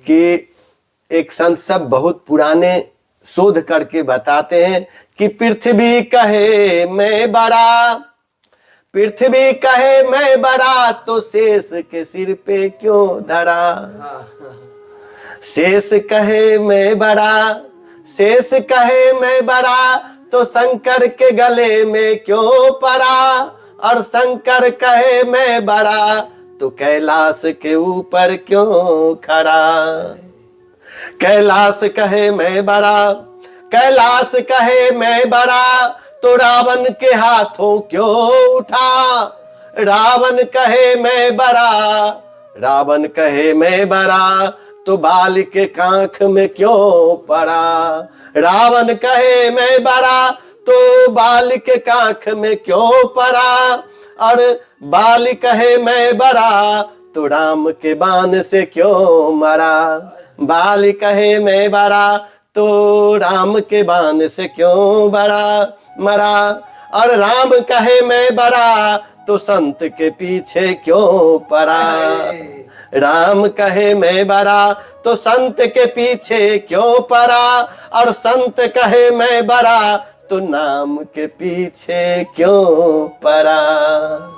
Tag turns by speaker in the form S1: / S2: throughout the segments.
S1: कि एक संत सब बहुत पुराने शोध करके बताते हैं कि पृथ्वी कहे मैं बड़ा, पृथ्वी कहे मैं बड़ा, तो शेष के सिर पे क्यों धरा। शेष कहे मैं बड़ा, शेष कहे मैं बड़ा, तो शंकर के गले में क्यों पड़ा। और शंकर कहे मैं बड़ा, तो कैलाश के ऊपर क्यों खड़ा। कैलाश कहे मैं बड़ा, कैलाश कहे मैं बड़ा, तो रावण के हाथों क्यों उठा। रावण कहे मैं बड़ा, रावण कहे मैं बड़ा, तो बाल के कांख में क्यों पड़ा। रावण कहे मैं बड़ा, तो बाल के कांख में क्यों पड़ा। और बाल कहे मैं बड़ा, तो राम के बाण से क्यों मरा। बाल कहे मैं बड़ा, तो राम के बाण से क्यों मरा। और राम कहे मैं बड़ा, तो संत के पीछे क्यों पड़ा। राम कहे मैं बड़ा, तो संत के पीछे क्यों पड़ा। और संत कहे मैं बड़ा, तो नाम के पीछे क्यों पड़ा।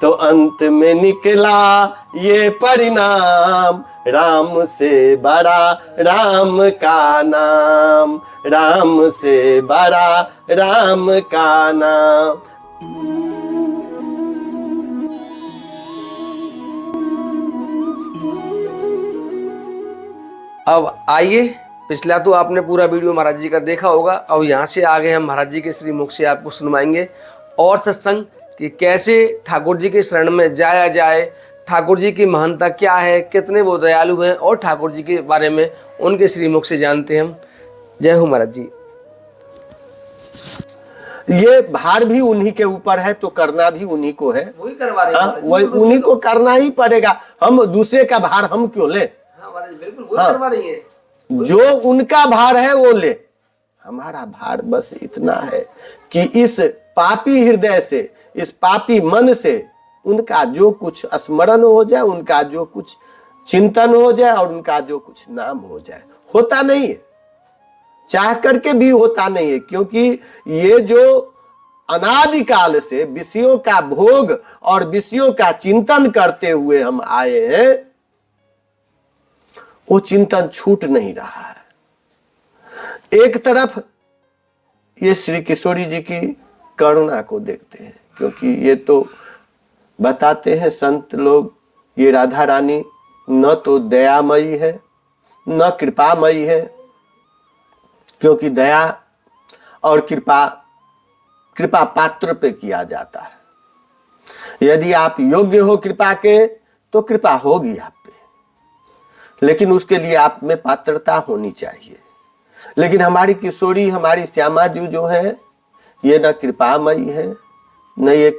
S1: तो अंत में निकला ये परिणाम, राम से बड़ा राम का नाम, राम से बड़ा राम का नाम।
S2: अब आइए, पिछला तो आपने पूरा वीडियो महाराज जी का देखा होगा। और यहाँ से आगे हम महाराज जी के श्री मुख से आपको सुनवाएंगे और सत्संग कि कैसे ठाकुर जी के शरण में जाया जाए, ठाकुर जी की महानता क्या है, कितने वो दयालु हैं, और ठाकुर जी के बारे में उनके श्री मुख से जानते हैं हम। जय हो महाराज जी।
S1: ये भार भी उन्हीं के ऊपर है, तो करना भी उन्हीं को है।
S2: वही करवा रहे हैं,
S1: वही उन्हीं को करना ही पड़ेगा। हम दूसरे का भार हम क्यों ले।
S2: बिल्कुल वही करवा रही है।
S1: जो उनका भार है वो ले। हमारा भार बस इतना है कि इस पापी हृदय से, इस पापी मन से उनका जो कुछ स्मरण हो जाए, उनका जो कुछ चिंतन हो जाए, और उनका जो कुछ नाम हो जाए। होता नहीं है, चाह करके भी होता नहीं है, क्योंकि ये जो अनादिकाल से विषयों का भोग और विषयों का चिंतन करते हुए हम आए हैं, वो चिंतन छूट नहीं रहा है। एक तरफ ये श्री किशोरी जी की करुणा को देखते हैं, क्योंकि ये तो बताते हैं संत लोग, ये राधा रानी न तो दयामयी है न कृपामयी है, क्योंकि दया और कृपा पात्र पे किया जाता है। यदि आप योग्य हो कृपा के, तो कृपा होगी आप पे, लेकिन उसके लिए आप में पात्रता होनी चाहिए। लेकिन हमारी किशोरी, हमारी श्यामा जी जो है, ये न कृपामयी है, न ये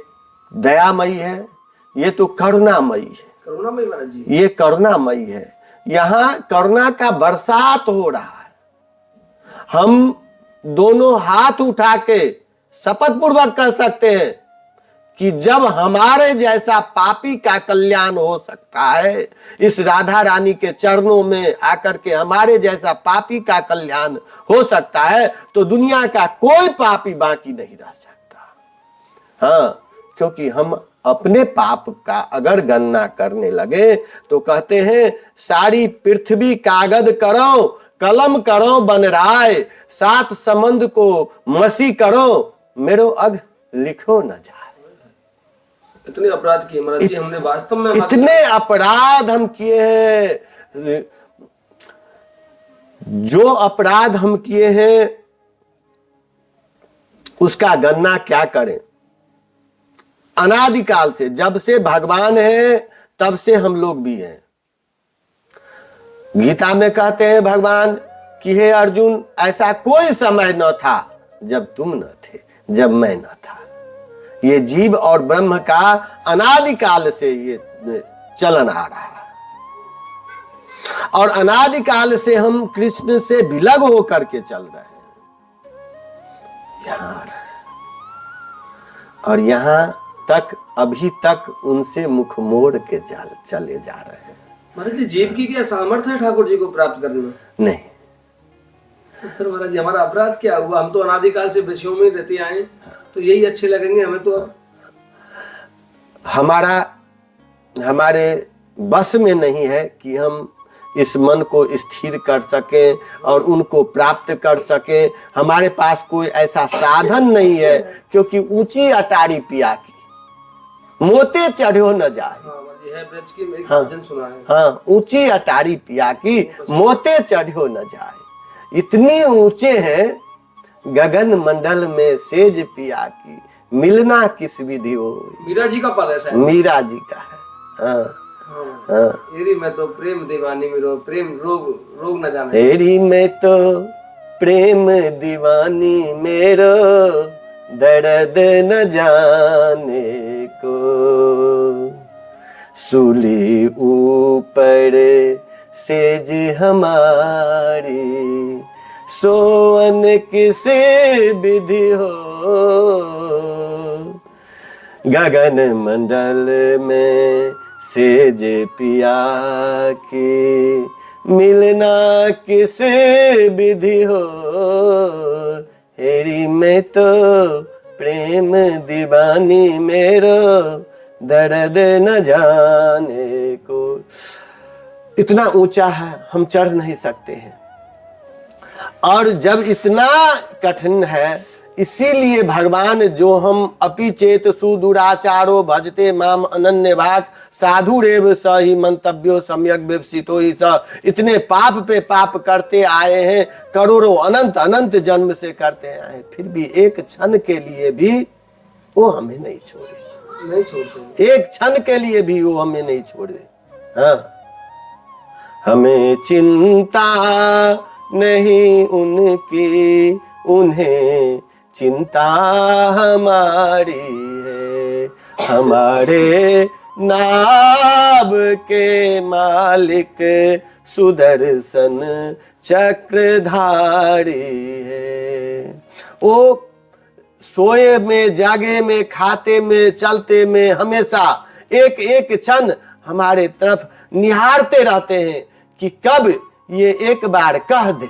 S1: दयामयी है, ये तो करुणामयी है।
S2: करुणामयी महाराज जी,
S1: ये करुणामयी है। यहाँ करुणा का बरसात हो रहा है। हम दोनों हाथ उठा के शपथ पूर्वक कह सकते हैं कि जब हमारे जैसा पापी का कल्याण हो सकता है, इस राधा रानी के चरणों में आकर के हमारे जैसा पापी का कल्याण हो सकता है, तो दुनिया का कोई पापी बाकी नहीं रह सकता। हाँ, क्योंकि हम अपने पाप का अगर गणना करने लगे तो कहते हैं सारी पृथ्वी कागज करो, कलम करो बन राय, सात समंद को मसी करो, मेरो अग लिखो न जाए।
S2: इतने अपराध किए महाराज जी हमने, वास्तव में
S1: इतने अपराध हम किए हैं। जो अपराध हम किए हैं उसका गणना क्या करें। अनादिकाल से, जब से भगवान है तब से हम लोग भी हैं। गीता में कहते हैं भगवान कि हे अर्जुन, ऐसा कोई समय न था जब तुम न थे, जब मैं न था। ये जीव और ब्रह्म का अनादिकाल से ये चलन आ रहा है, और अनादिकाल से हम कृष्ण से विलग होकर के चल रहे हैं, यहां आ रहे हैं, और यहां तक अभी तक उनसे मुख मोड़ के चले जा रहे हैं।
S2: महाराज जी जीव की क्या सामर्थ्य है ठाकुर जी को प्राप्त करने में?
S1: नहीं।
S2: तो फिर महाराज जी हमारा अपराध क्या हुआ? हम तो अनादिकाल से विषयों में रहते आए, तो यही अच्छे लगेंगे हमें तो।
S1: हमारे बस में नहीं है कि हम इस मन को स्थिर कर सकें और उनको प्राप्त कर सकें। हमारे पास कोई ऐसा साधन नहीं है, क्योंकि ऊंची अटारी पिया की मोते चढ़ो न जाए।
S2: है ब्रज की एक भजन सुना है।
S1: हाँ, ऊंची अटारी पिया की मोते चढ़ो न जाए। इतनी ऊंचे हैं गगन मंडल में सेज पिया की, मिलना किस विधि हो।
S2: मीरा जी का पद है शायद।
S1: मीरा जी का है। हाँ हाँ।
S2: एरी में तो प्रेम दीवानी मेरो, प्रेम रोग न जाने।
S1: एरी में तो प्रेम दीवानी मेरो, दर्द न जाने को। सूली ऊपर सेज हमारी, सोवन किसे विधि हो। गगन मंडल में सेज पिया की, मिलना किस विधि हो। हेरी में तो प्रेम दीवानी मेरो, दर्द न जाने को। इतना ऊंचा है, हम चढ़ नहीं सकते हैं। और जब इतना कठिन है, इसीलिए भगवान जो हम अपि चेत सुदुराचारो भजते माम अनन्य भाग साधुरेव स ही मंतव्यो सम्यक व्यवसितो ही स। इतने पाप पे पाप करते आए हैं, करोड़ों अनंत अनंत जन्म से करते आए हैं, फिर भी एक क्षण के लिए भी वो हमें नहीं छोड़े। एक क्षण के लिए भी वो हमें नहीं छोड़े। हाँ, हमें चिंता नहीं उनकी, उन्हें चिंता हमारी है। हमारे नाभ के मालिक सुदर्शन चक्रधारी है। वो सोए में, जागे में, खाते में, चलते में हमेशा एक एक क्षण हमारे तरफ निहारते रहते हैं कि कब ये एक बार कह दे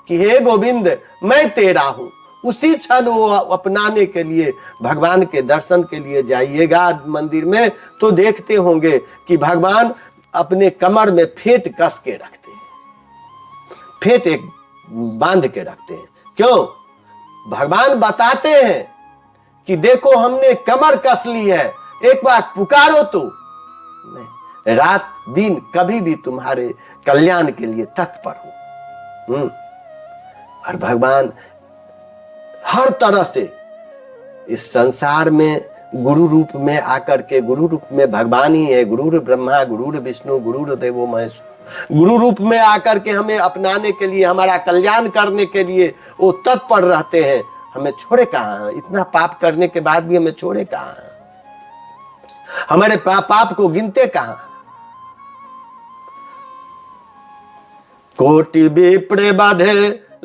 S1: कि हे गोविंद मैं तेरा हूं। उसी क्षण वो अपनाने के लिए, भगवान के दर्शन के लिए जाइएगा मंदिर में तो देखते होंगे कि भगवान अपने कमर में फेंट कस के रखते हैं, फेंट एक बांध के रखते हैं। क्यों? भगवान बताते हैं कि देखो हमने कमर कस ली है, एक बार पुकारो तो मैं रात दिन कभी भी तुम्हारे कल्याण के लिए तत्पर हूं। और भगवान हर तरह से इस संसार में गुरु रूप में आकर के, गुरु रूप में भगवान ही है, गुरुर ब्रह्मा गुरुर विष्णु गुरुर देवो महेश्वर, गुरु रूप में आकर के हमें अपनाने के लिए, हमारा कल्याण करने के लिए वो तत्पर रहते हैं। हमें छोड़े कहाँ? इतना पाप करने के बाद भी हमें छोड़े कहाँ? हमारे पाप को गिनते कहाँ? कोटि विप्र बाधे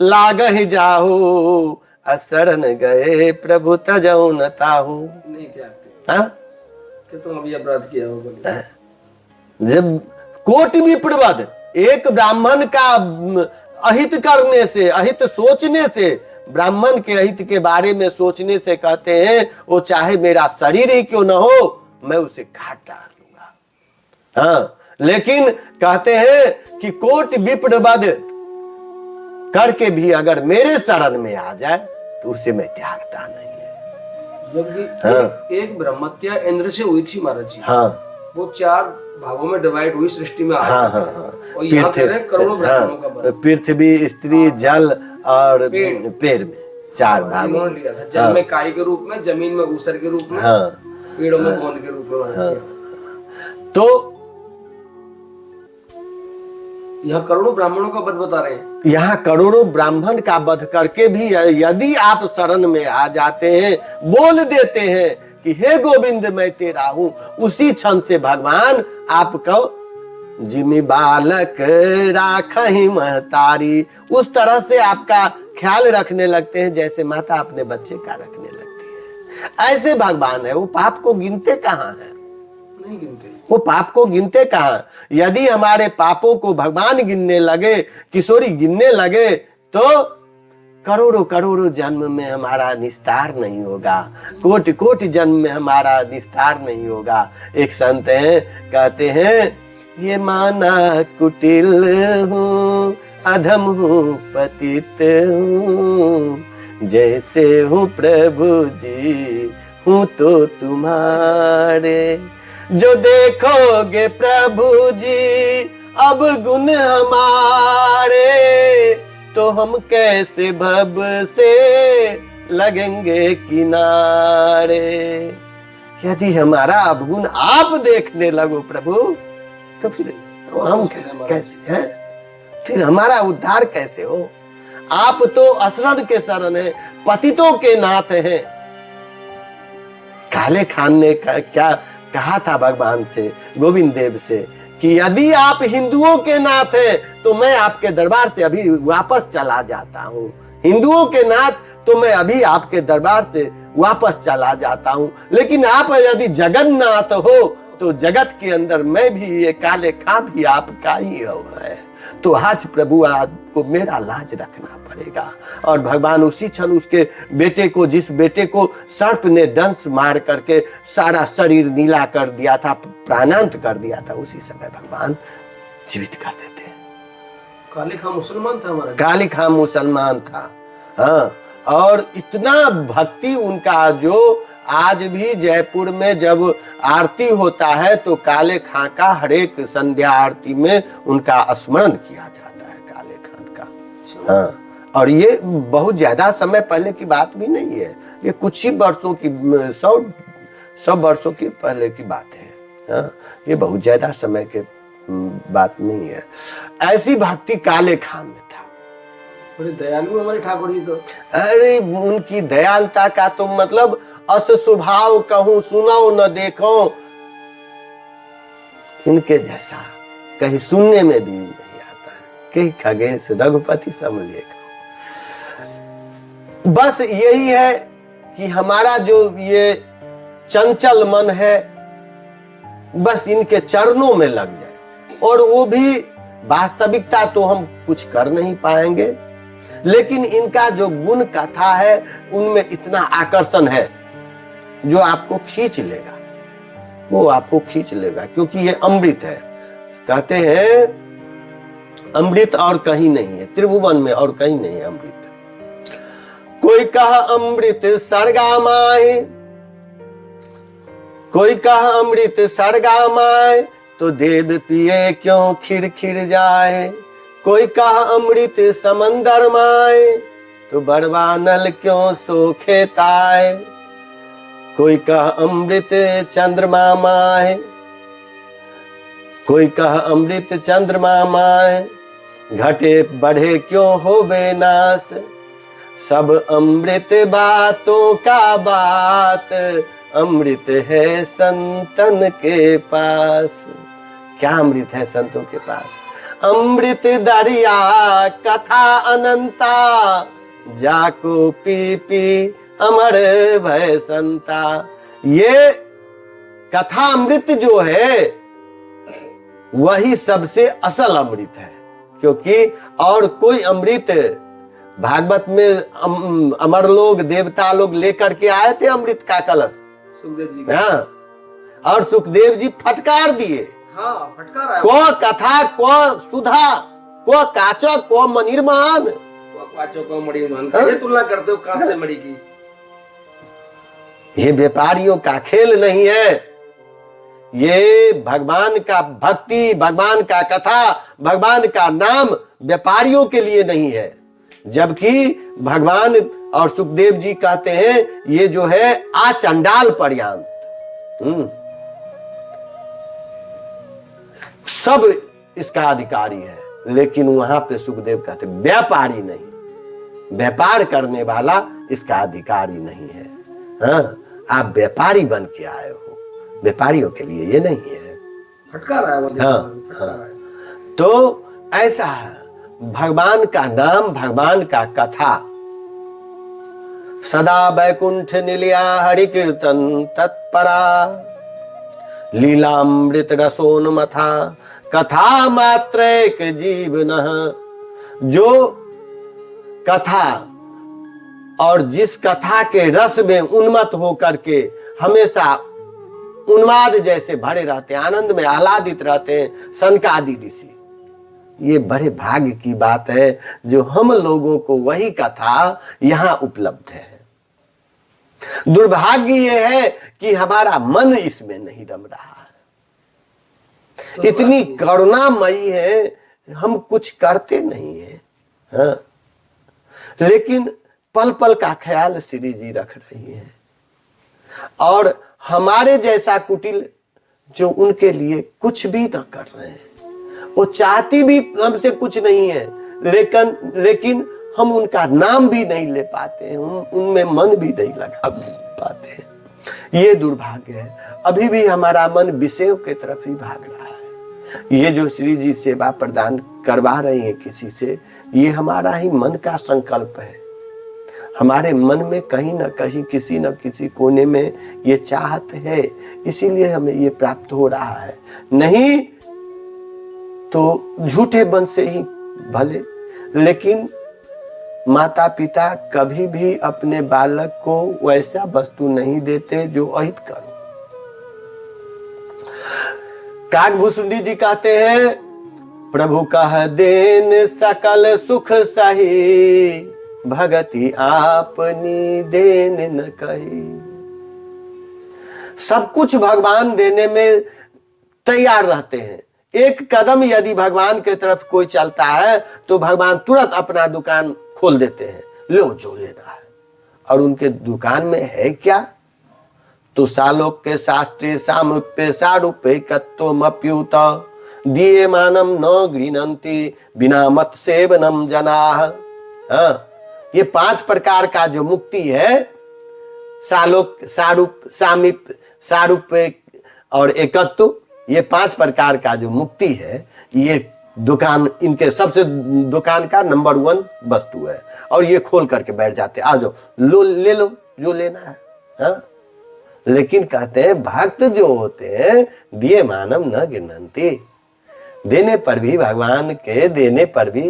S1: लागहि जाहु, असरण गए प्रभु तजौ न ताहु।
S2: नहीं त्यागते।
S1: हाँ,
S2: कि तुम अभी अपराध किया हो बोले।
S1: जब कोटि विप्र बाध, एक ब्राह्मण का अहित करने से, अहित सोचने से, ब्राह्मण के अहित के बारे में सोचने से कहते हैं वो चाहे मेरा शरीर ही क्यों न हो, मैं उसे काट डाल दूंगा। हाँ, लेकिन कहते हैं कि कोटि विप्र बाध करके भी अगर मेरे शरण में आ जाए तो उसे मैं त्यागता नहीं है।
S2: जबकि एक ब्रह्मत्या इंद्र से हुई थी महाराज जी।
S1: हाँ,
S2: वो 4 भागों में डिवाइड हुई सृष्टि में।
S1: हाँ हाँ हाँ,
S2: और यहाँ कह रहे हैं करोड़ों ब्राह्मणों का बल।
S1: पृथ्वी, स्त्री, जल और पेड़ में 4 भागों में
S2: लिया था। जल में काई के रूप में, जमीन में ऊसर के रूप में, पेड़ों में गोंद के रूप में।
S1: तो
S2: यहाँ करोड़ों ब्राह्मणों का वध बता रहे हैं।
S1: यहाँ करोड़ों ब्राह्मण का वध करके भी यदि आप शरण में आ जाते हैं, बोल देते हैं कि हे गोविंद मैं तेरा हूं, उसी क्षण से भगवान आपको जिमि बालक राखहि महतारी, उस तरह से आपका ख्याल रखने लगते हैं जैसे माता अपने बच्चे का रखने लगती है। ऐसे भगवान है, वो पाप को गिनते कहाँ है।
S2: नहीं गिनते।
S1: वो पाप को गिनते कहाँ। यदि हमारे पापों को भगवान गिनने लगे, किशोरी गिनने लगे, तो करोड़ों करोड़ों जन्म में हमारा निस्तार नहीं होगा, कोटि कोटि जन्म में हमारा निस्तार नहीं होगा। एक संत हैं, कहते हैं, ये माना कुटिल हूँ, अधम हूँ, पतित हूँ, जैसे हूँ प्रभु जी हूँ तो तुम्हारे। जो देखोगे प्रभु जी अब गुण हमारे, तो हम कैसे भव से लगेंगे किनारे। यदि हमारा अवगुण आप देखने लगो प्रभु, तो फिर हम कैसे हैं, फिर हमारा उद्धार कैसे हो। आप तो असरण के शरण हैं, पतितों के नाथ हैं। काले खान ने क्या कहा था भगवान से, गोविंद देव से, कि यदि आप हिंदुओं के नाथ हैं तो मैं आपके दरबार से अभी वापस चला जाता हूँ। हिंदुओं के नाथ तो मैं अभी आपके दरबार से वापस चला जाता हूँ, लेकिन आप यदि जगन्नाथ हो तो जगत के अंदर मैं भी, ये काले खां भी आपका ही है। तो आज प्रभु आपको मेरा लाज रखना पड़ेगा। और भगवान उसी क्षण उसके बेटे को, जिस बेटे को सर्प ने डंस मार करके सारा शरीर नीला कर दिया था, प्राणांत कर दिया था, उसी समय भगवान जीवित कर देते हैं।
S2: काली खां मुसलमान था हमारा,
S1: काली खां मुसलमान था। हाँ, और इतना भक्ति उनका, जो आज भी जयपुर में जब आरती होता है तो काले खां का हर एक संध्या आरती में उनका स्मरण किया जाता है, काले खां का। हाँ, और ये बहुत ज्यादा समय पहले की बात भी नहीं है, ये कुछ ही वर्षों की, 100 वर्षों की पहले की बात है। हाँ, ये बहुत ज्यादा समय के बात नहीं है। ऐसी भक्ति काले खां में था।
S2: बड़े दयालु हमारे ठाकुर जी तो।
S1: अरे उनकी दयालुता का तो मतलब अस स्वभाव कहूं सुनो न देखो, इनके जैसा कहीं सुनने में भी नहीं आता है। कि खगेश रघुपति समलिए। बस यही है कि हमारा जो ये चंचल मन है, बस इनके चरणों में लग जाए। और वो भी वास्तविकता तो हम कुछ कर नहीं पाएंगे, लेकिन इनका जो गुण कथा है उनमें इतना आकर्षण है जो आपको खींच लेगा, वो आपको खींच लेगा, क्योंकि ये अमृत है। कहते हैं अमृत और कहीं नहीं है, त्रिभुवन में और कहीं नहीं है अमृत। कोई कहा अमृत सर्गा माए, कोई कहा अमृत सर्गा माए, तो देव पिए क्यों खिर खिर जाए। कोई कहा अमृत समंदर माए, तो बड़वानल क्यों सोखे ताए। कोई कहा अमृत चंद्रमा माए, कोई कहा अमृत चंद्रमा माए, घटे बढ़े क्यों हो बेनाश। सब अमृत बातों का बात, अमृत है संतन के पास। क्या अमृत है संतों के पास? अमृत दरिया कथा अनंता, जाको पी पी अमर भय संता। ये कथा अमृत जो है वही सबसे असल अमृत है, क्योंकि और कोई अमृत भागवत में अमर लोग, देवता लोग लेकर के आए थे अमृत का कलश,
S2: सुखदेव जी।
S1: हाँ, और सुखदेव जी फटकार दिए।
S2: हाँ, फटकार आया।
S1: को कथा को सुधा को काचो को मनिर्मान,
S2: को काचो को मणिमान, कैसे तुलना करते हो कांच से मणि की?
S1: ये व्यापारियों का खेल नहीं है, ये भगवान का भक्ति, भगवान का कथा, भगवान का नाम व्यापारियों के लिए नहीं है। जबकि भगवान और सुखदेव जी कहते हैं ये जो है आचंडाल पर्यंत सब इसका अधिकारी है, लेकिन वहां पे सुखदेव कहते व्यापारी नहीं, व्यापार करने वाला इसका अधिकारी नहीं है। हाँ, आप व्यापारी बन के आए हो, व्यापारियों के लिए ये नहीं है।
S2: फटकार आया।
S1: हाँ, हाँ। तो ऐसा है भगवान का नाम, भगवान का कथा, सदा बैकुंठ निलिया हरि कीर्तन तत्परा। लीलामृत रसोन्मथा कथा मात्रैक जीवनः। जो कथा और जिस कथा के रस में उन्मत्त होकर के हमेशा उन्माद जैसे भरे रहते हैं, आनंद में आह्लादित रहते हैं, सनकादि ऋषि। ये बड़े भाग्य की बात है जो हम लोगों को वही कथा यहां उपलब्ध है। दुर्भाग्य ये है कि हमारा मन इसमें नहीं रम रहा है। इतनी करुणामयी है, हम कुछ करते नहीं है, हाँ। लेकिन पल पल का ख्याल श्री जी रख रही है। और हमारे जैसा कुटिल जो उनके लिए कुछ भी न कर रहे हैं, वो चाहती भी हमसे कुछ नहीं है, लेकिन हम उनका नाम भी नहीं ले पाते हैं, उनमें मन भी नहीं लगा पाते हैं। ये दुर्भाग्य है। अभी भी हमारा मन विषयों के तरफ ही भाग रहा है। ये जो श्री जी सेवा प्रदान करवा रहे हैं किसी से, ये हमारा ही मन का संकल्प है। हमारे मन में कहीं ना कहीं किसी न किसी कोने में ये चाहत है, इसीलिए हमें ये प्राप्त हो रहा है। नहीं तो झूठे मन से ही भले, लेकिन माता पिता कभी भी अपने बालक को वैसा वस्तु नहीं देते जो अहित करो। काकभूषणी जी कहते हैं, प्रभु कह देन सकल सुख सही, भगति आपनी देन न कही। सब कुछ भगवान देने में तैयार रहते हैं। एक कदम यदि भगवान के तरफ कोई चलता है तो भगवान तुरंत अपना दुकान खोल देते हैं, लो जो लेना है। और उनके दुकान में है क्या? तो सालोक के शास्त्रे सामुप्य सारूप्य कत्वमप्युत दिए मानम न गृह्णन्ति बिना मत सेवनम जनाः। हाँ, ये 5 प्रकार का जो मुक्ति है, सालोक, सारूप, सामीप, सारूप्य और एकत्व, ये 5 प्रकार का जो मुक्ति है, ये दुकान इनके सबसे दुकान का नंबर 1 वस्तु है। और ये खोल करके बैठ जाते, आ जाओ लो, ले लो जो लेना है, हाँ। लेकिन कहते हैं भक्त जो होते हैं दिए मानम न गृह्णन्ति, देने पर भी, भगवान के देने पर भी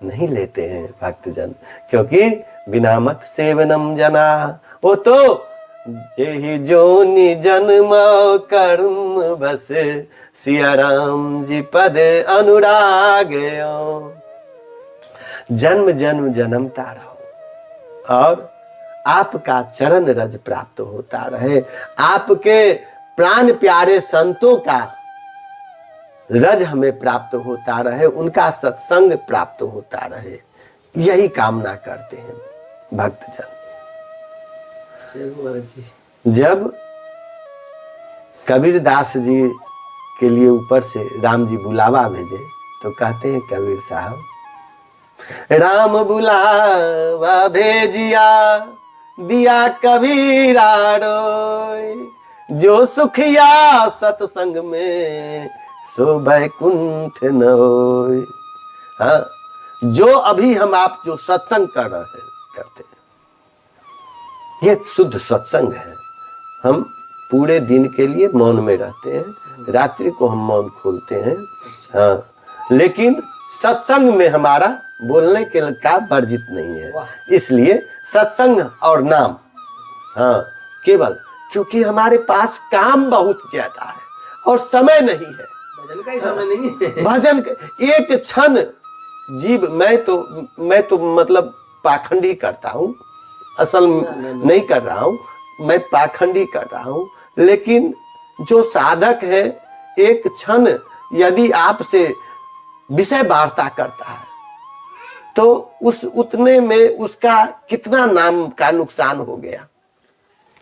S1: नहीं लेते हैं भक्तजन, क्योंकि बिना मत सेवनम जना। वो तो जेहि जोनि जन्म कर्म बस सिया राम जी पद अनुराग। जन्म जन्म जन्मता रहो और आपका चरण रज प्राप्त होता रहे, आपके प्राण प्यारे संतों का रज हमें प्राप्त होता रहे, उनका सत्संग प्राप्त होता रहे, यही कामना करते हैं भक्तजन। जब कबीर दास जी के लिए ऊपर से राम जी बुलावा भेजे तो कहते हैं कबीर साहब, राम बुलावा भेजिया दिया कबीरा रोय, जो सुखिया सत्संग में सो बैकुंठ न होय। हाँ, जो अभी हम आप जो सत्संग करते हैं, ये शुद्ध सत्संग है। हम पूरे दिन के लिए मौन में रहते हैं, रात्रि को हम मौन खोलते हैं, हाँ। लेकिन सत्संग में हमारा बोलने के का वर्जित नहीं है, इसलिए सत्संग और नाम, हाँ, केवल क्योंकि हमारे पास काम बहुत ज्यादा है और समय नहीं है,
S2: भजन का ही समय नहीं है।
S1: भजन एक क्षण जीव, मैं तो मतलब पाखंडी करता हूँ, असल नहीं कर रहा हूँ, मैं पाखंडी कर रहा हूँ। लेकिन जो साधक है, एक क्षण यदि आपसे विषय वार्ता करता है तो उस उतने में उसका कितना नाम का नुकसान हो गया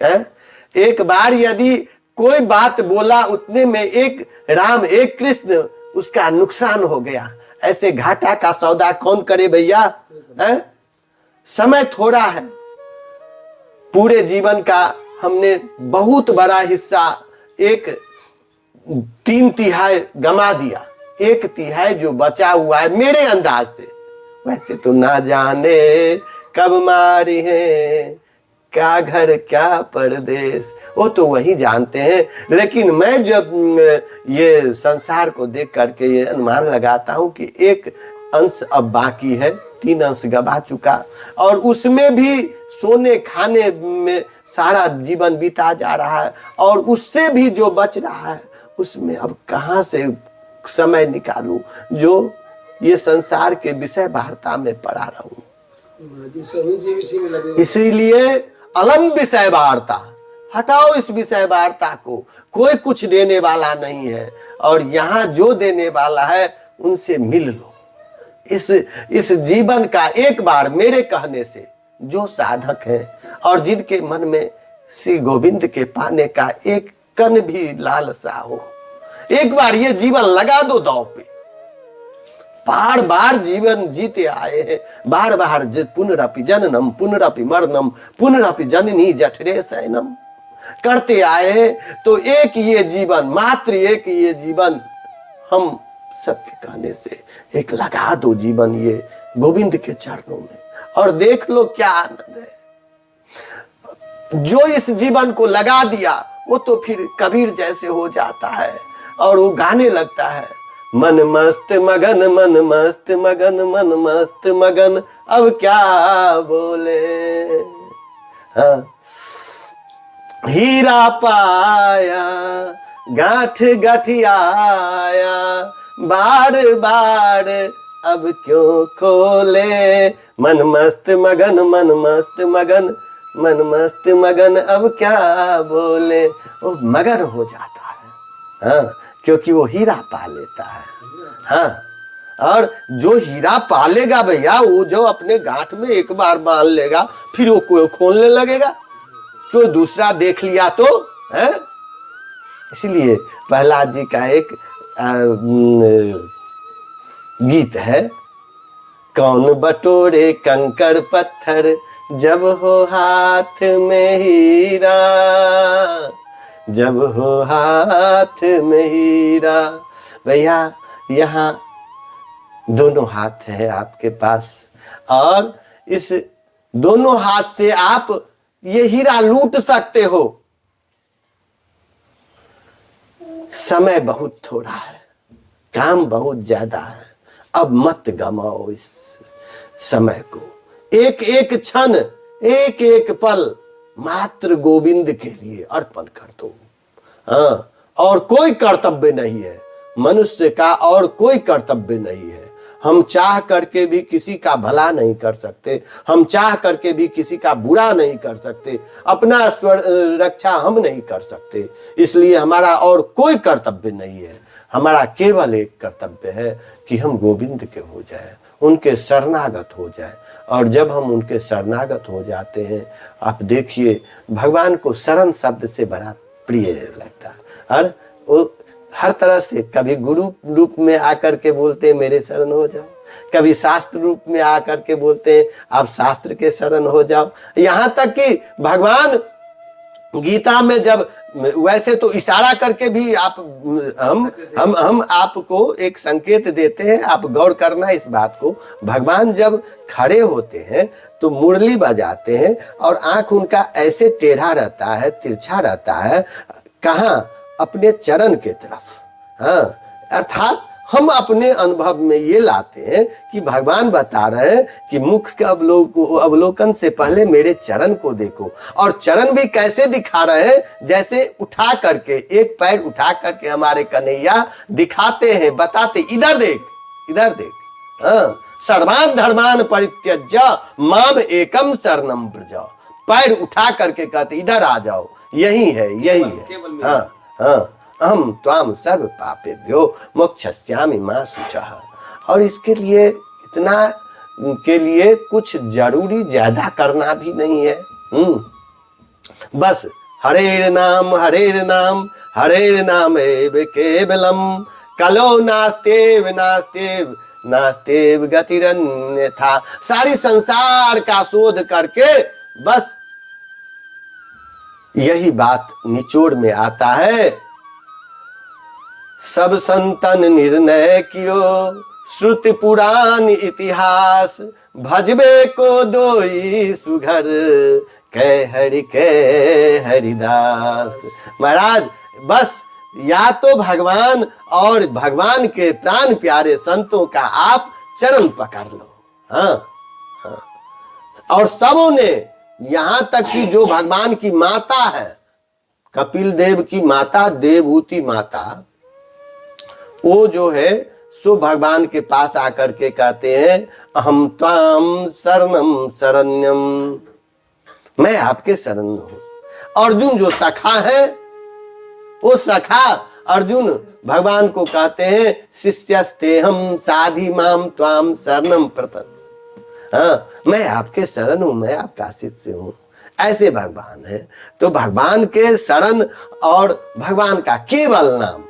S1: है? एक बार यदि कोई बात बोला, उतने में एक राम एक कृष्ण, उसका नुकसान हो गया। ऐसे घाटा का सौदा कौन करे भैया? समय थोड़ा है, पूरे जीवन का हमने बहुत बड़ा हिस्सा, एक 3/3 गमा दिया, 1/3 जो बचा हुआ है मेरे अंदाज से, वैसे तो ना जाने कब मारी है क्या घर क्या परदेश, वो तो वही जानते हैं। लेकिन मैं जब ये संसार को देख करके ये अनुमान लगाता हूँ कि एक अंश अब बाकी है, 3 अंश गवा चुका, और उसमें भी सोने खाने में सारा जीवन बीता जा रहा है, और उससे भी जो बच रहा है उसमें अब कहाँ से समय निकालूं जो ये संसार के विषय वार्ता में पड़ा रहूं। इसीलिए अलम विषय वार्ता, हटाओ इस विषय वार्ता को, कोई कुछ देने वाला नहीं है, और यहाँ जो देने वाला है उनसे मिल लो। इस जीवन का एक बार मेरे कहने से जो साधक है और जिनके मन में श्री गोविंद के पाने का एक कण भी लालसा हो, एक बार ये जीवन लगा दो दांव पे। बार बार जीवन जीते आए हैं, बार बार पुनरपि जननम पुनरपि मरणम पुनरपि जननी जठरे शयनम करते आए हैं, तो एक ये जीवन, मात्र एक ये जीवन हम सबके कहने से एक लगा दो जीवन ये गोविंद के चरणों में, और देख लो क्या आनंद है। जो इस जीवन को लगा दिया वो तो फिर कबीर जैसे हो जाता है, और वो गाने लगता है, मन मस्त मगन मन मस्त मगन मन मस्त मगन, अब क्या बोले। हाँ, हीरा पाया गांठ गठियाया, बार बार अब क्यों खोले। मन मस्त मगन मन मस्त मगन मन मस्त मगन, अब क्या बोले। वो मगन हो जाता है, हाँ, क्योंकि वो हीरा पा लेता है। हाँ, और जो हीरा पालेगा भैया, वो जो अपने गांठ में एक बार बांध लेगा, फिर वो कोई खोलने लगेगा, कोई दूसरा देख लिया तो है। इसलिए प्रहलाद जी का एक गीत है, कौन बटोरे कंकड़ पत्थर जब हो हाथ में हीरा, जब हो हाथ में हीरा। भैया यहाँ दोनों हाथ है आपके पास, और इस दोनों हाथ से आप ये हीरा लूट सकते हो। समय बहुत थोड़ा है, काम बहुत ज्यादा है, अब मत गमाओ इस समय को। एक एक क्षण, एक एक पल मात्र गोविंद के लिए अर्पण कर दो। हाँ, और कोई कर्तव्य नहीं है मनुष्य का, और कोई कर्तव्य नहीं है। हम चाह करके भी किसी का भला नहीं कर सकते, हम चाह करके भी किसी का बुरा नहीं कर सकते, अपना रक्षा हम नहीं कर सकते। इसलिए हमारा और कोई कर्तव्य नहीं है, हमारा केवल एक कर्तव्य है कि हम गोविंद के हो जाए, उनके शरणागत हो जाए। और जब हम उनके शरणागत हो जाते हैं, आप देखिए भगवान को शरण शब्द से बड़ा प्रिय लगता है, और वो हर तरह से, कभी गुरु रूप में आकर के बोलते हैं मेरे शरण हो जाओ, कभी शास्त्र रूप में आकर के बोलते हैं आप शास्त्र के शरण हो जाओ। यहाँ तक कि भगवान गीता में जब, वैसे तो इशारा करके भी आप हम आपको एक संकेत देते हैं, आप गौर करना इस बात को। भगवान जब खड़े होते हैं तो मुरली बजाते हैं, और आंख उनका ऐसे टेढ़ा रहता है, तिरछा रहता है, कहाँ, अपने चरण के तरफ। हाँ, अर्थात हम अपने अनुभव में ये लाते हैं कि भगवान बता रहे हैं कि मुख के अवलोकन से पहले मेरे चरण को देखो। और चरण भी कैसे दिखा रहे हैं, जैसे उठा करके, एक पैर उठा करके हमारे कन्हैया दिखाते हैं, बताते, इधर देख, इधर देख। हाँ, सर्वान धर्मान परित्यज्य माम एकम शरणम व्रज, पैर उठा करके कहते इधर आ जाओ, यही है, यही है। हाँ हाँ, अहम त्वाम सर्व पापेभ्यो मोक्षयिष्यामि मा शुचः। और इसके लिए, इतना के लिए कुछ जरूरी ज्यादा करना भी नहीं है। बस हरेर नाम हरेर नाम एव केवलम, कलो नास्तेव नास्तेव नास्तेव गतिरन्यथा। सारी संसार का शोध करके बस यही बात निचोड़ में आता है, सब संतन निर्णय कियो श्रुति पुराण इतिहास, भजबे को दोई सुघर, कह हरिदास। महाराज बस या तो भगवान और भगवान के प्राण प्यारे संतों का आप चरण पकड़ लो। हाँ, और सबों ने, यहां तक कि जो भगवान की माता है, कपिल देव की माता देवहूति माता, वो जो है सो भगवान के पास आकर के कहते हैं अहम त्वाम शरणम शरण्यम, मैं आपके शरण हूं। अर्जुन जो सखा है, वो सखा अर्जुन भगवान को कहते हैं शिष्यस्ते हम साधि माम त्वाम शरणम प्रपद्ये। हाँ, मैं आपके शरण हूं, मैं आपका शिष्य हूं, ऐसे भगवान है। तो भगवान के शरण और भगवान का केवल नाम,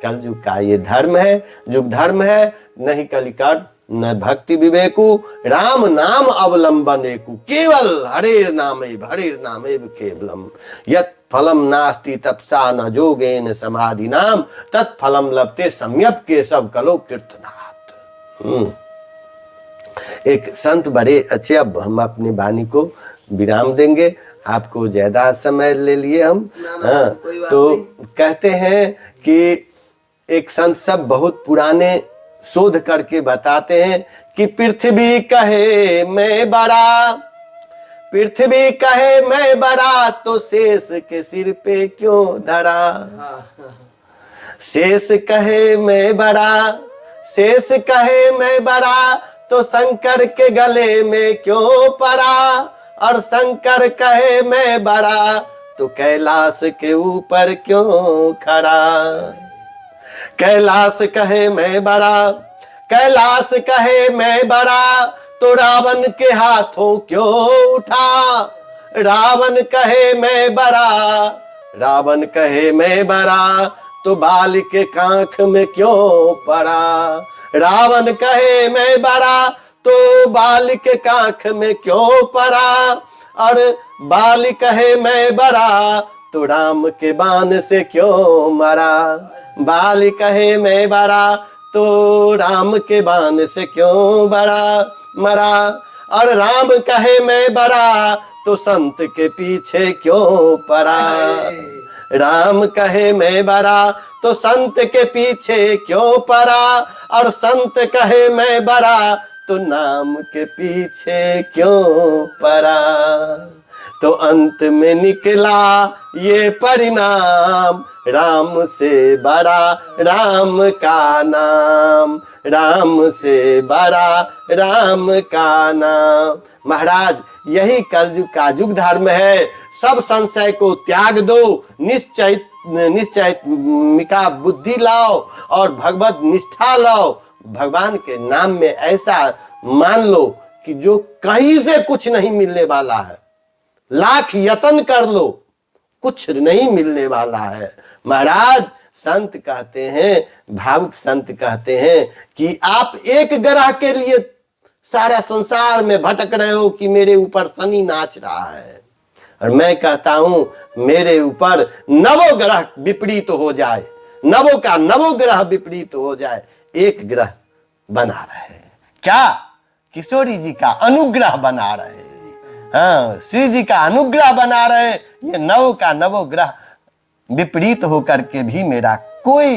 S1: कलयुग का ये धर्म है, युग धर्म है। नहीं कलिकट न भक्ति विवेकु, राम नाम अवलंबन एकु, केवल हरेर नामेव केवलम, यत् फलम नास्ति तपसा न जोगेन समाधि नाम, तत्फलम लभते सम्यक केशव कलो कीर्तनात्। एक संत बड़े अच्छे, अब हम अपनी वाणी को विराम देंगे, आपको ज्यादा समय ले लिए हम। हाँ, तो कहते हैं कि एक संत सब बहुत पुराने शोध करके बताते हैं कि पृथ्वी कहे मैं बड़ा, पृथ्वी कहे मैं बड़ा, तो शेष के सिर पे क्यों धरा। शेष कहे मैं बड़ा, शेष कहे मैं बड़ा, तो शंकर के गले में क्यों पड़ा। और शंकर कहे मैं बड़ा, तो कैलाश के ऊपर क्यों खड़ा। कैलाश कहे मैं बड़ा, कैलाश कहे मैं बड़ा, तो रावण के हाथों क्यों उठा। रावण कहे मैं बड़ा, रावण कहे मैं बड़ा, तो बाल के कांख में क्यों पड़ा। रावण कहे मैं बड़ा, तो बाल के कांख में क्यों पड़ा। और बाल कहे मैं बड़ा, तो राम के बाण से क्यों मरा। बाल कहे मैं बड़ा, तो राम के बाण से क्यों मरा। और राम कहे मैं बड़ा, तो संत के पीछे क्यों पड़ा। राम कहे मैं बड़ा, तो संत के पीछे क्यों पड़ा। और संत कहे मैं बड़ा, तो नाम के पीछे क्यों पड़ा। तो अंत में निकला ये परिणाम, राम से बड़ा राम का नाम, राम से बड़ा राम का नाम। महाराज यही कलयुग का युग धर्म है। सब संशय को त्याग दो, निश्चयिका बुद्धि लाओ और भगवत निष्ठा लाओ। भगवान के नाम में ऐसा मान लो कि जो कहीं से कुछ नहीं मिलने वाला है, लाख यत्न कर लो, कुछ नहीं मिलने वाला है। महाराज संत कहते हैं, भावुक संत कहते हैं कि आप एक ग्रह के लिए सारा संसार में भटक रहे हो कि मेरे ऊपर शनि नाच रहा है, और मैं कहता हूं मेरे ऊपर नवो ग्रह विपरीत हो जाए, नवों का नवो ग्रह विपरीत हो जाए, एक ग्रह बना रहे। क्या? किशोरी जी का अनुग्रह बना रहे। हाँ, श्री जी का अनुग्रह बना रहे। ये नव का नवो ग्रह विपरीत होकर के भी मेरा कोई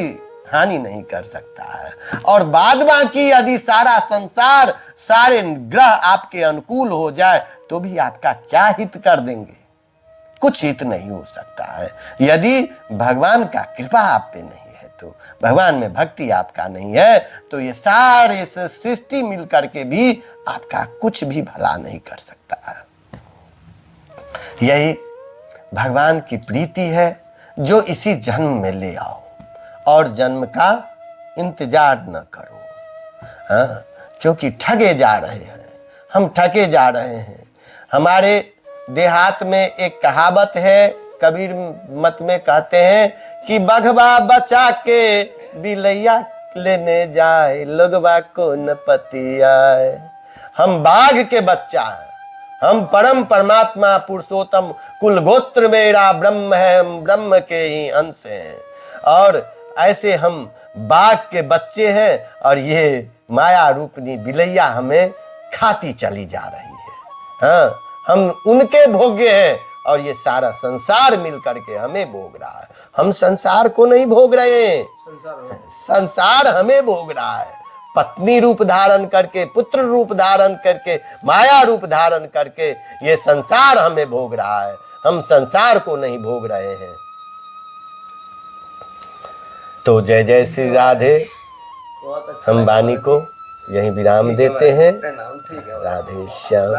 S1: हानि नहीं कर सकता है। और बाद बाकी यदि सारा संसार, सारे ग्रह आपके अनुकूल हो जाए तो भी आपका क्या हित कर देंगे? कुछ हित नहीं हो सकता है। यदि भगवान का कृपा आप पे नहीं है, तो भगवान में भक्ति आपका नहीं है, तो ये सारे सृष्टि मिलकर के भी आपका कुछ भी भला नहीं कर सकता है। यही भगवान की प्रीति है जो इसी जन्म में ले आओ और जन्म का इंतजार न करो। हाँ, क्योंकि ठगे जा रहे हैं, हम ठगे जा रहे हैं। हमारे देहात में एक कहावत है, कबीर मत में कहते हैं कि बघवा बचा के बिलैया लेने जाए, लोगवा को न पति आए। हम बाघ के बच्चा हैं, हम परम परमात्मा पुरुषोत्तम कुल गोत्र मेरा ब्रह्म है, हम ब्रह्म के ही अंश हैं। और ऐसे हम बाघ के बच्चे हैं और ये माया रूपनी बिलैया हमें खाती चली जा रही है। हाँ, हम उनके भोग्य हैं और ये सारा संसार मिल करके हमें भोग रहा है। हम संसार को नहीं भोग रहे हैं, संसार हमें भोग रहा है। पत्नी रूप धारण करके, पुत्र रूप धारण करके, माया रूप धारण करके ये संसार हमें भोग रहा है। हम संसार को नहीं भोग रहे हैं। तो जय जय श्री राधे। हम वाणी को यहीं विराम देते हैं। राधे श्याम।